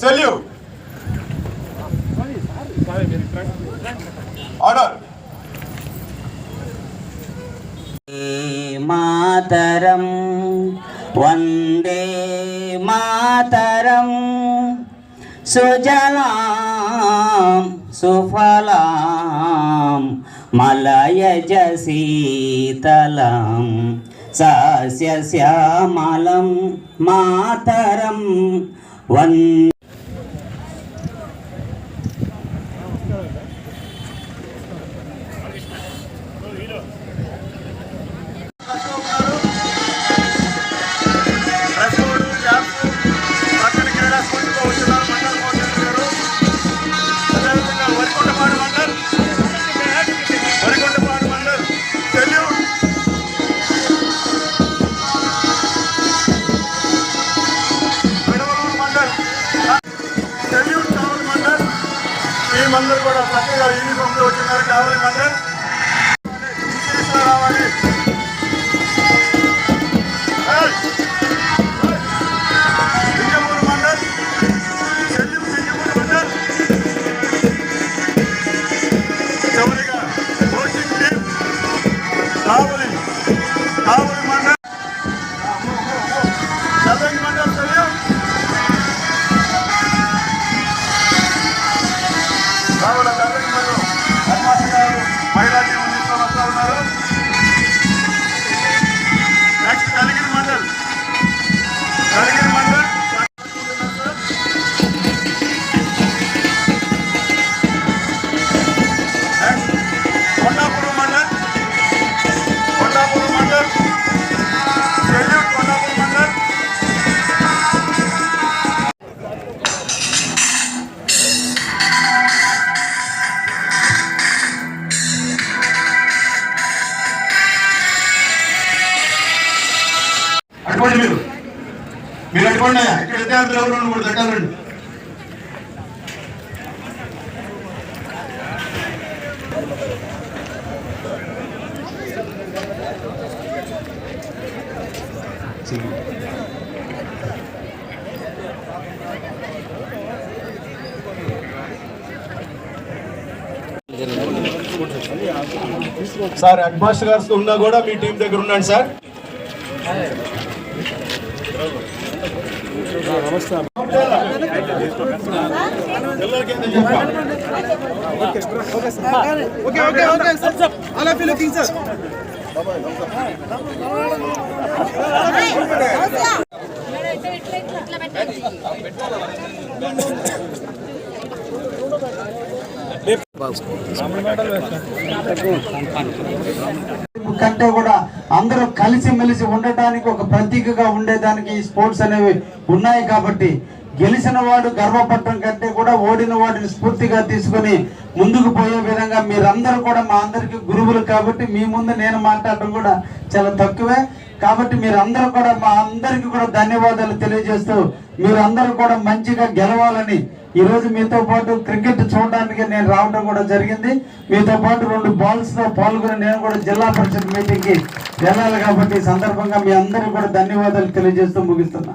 Salute. Order. మాతరం వందే మాతరం సుజలాం సుఫలాం మలయజ శీతలం సస్యశ్యామలం మాతరం వందే. అందరూ కూడా చక్కగా యూనిఫామ్లో వచ్చినారు. కావాలి మండల్ రావాలి. సింగపూర్ మండల్ సింగపూర్ మండల్ చివరిగా coaching team Kavali mandal Chadavangi mandal salute. మహిళా టీం తీసుకొని వస్తా ఉన్నారు. Next Kaligiri mandal Kondapur mandal salute. కొండాపూర్ మండల్ అట్టుకోండి. మీరు అట్టుకోండి. ఇక్కడ విద్యార్థులు ఎవరు కూడా కట్టాలండి. సార్ హెడ్ మాస్టర్ గారు ఉన్నా కూడా మీ టీం దగ్గర ఉండండి సార్. కంటే కూడా అందరూ కలిసిమెలిసి ఉండటానికి ఒక ప్రతీకగా ఉండేదానికి ఈ స్పోర్ట్స్ అనేవి ఉన్నాయి. కాబట్టి గెలిచిన వాడు గర్వపడటం కంటే కూడా ఓడిన వాడిని స్ఫూర్తిగా తీసుకుని ముందుకు పోయే విధంగా మీరందరూ కూడా మా అందరికి గురువులు. కాబట్టి మీ ముందు నేను మాట్లాడటం కూడా చాలా తక్కువే. కాబట్టి మీరందరూ కూడా మా అందరికి కూడా ధన్యవాదాలు తెలియజేస్తూ మీరందరూ కూడా మంచిగా గెలవాలని ఈరోజు మీతో పాటు క్రికెట్ చూడడానికి నేను రావడం కూడా జరిగింది. మీతో పాటు 2 బాల్స్ తో పాల్గొని నేను కూడా జిల్లా పరిషత్ మీటింగ్ కి వెళ్ళాలి. కాబట్టి ఈ సందర్భంగా మీ అందరికీ కూడా ధన్యవాదాలు తెలియజేస్తూ ముగిస్తున్నా.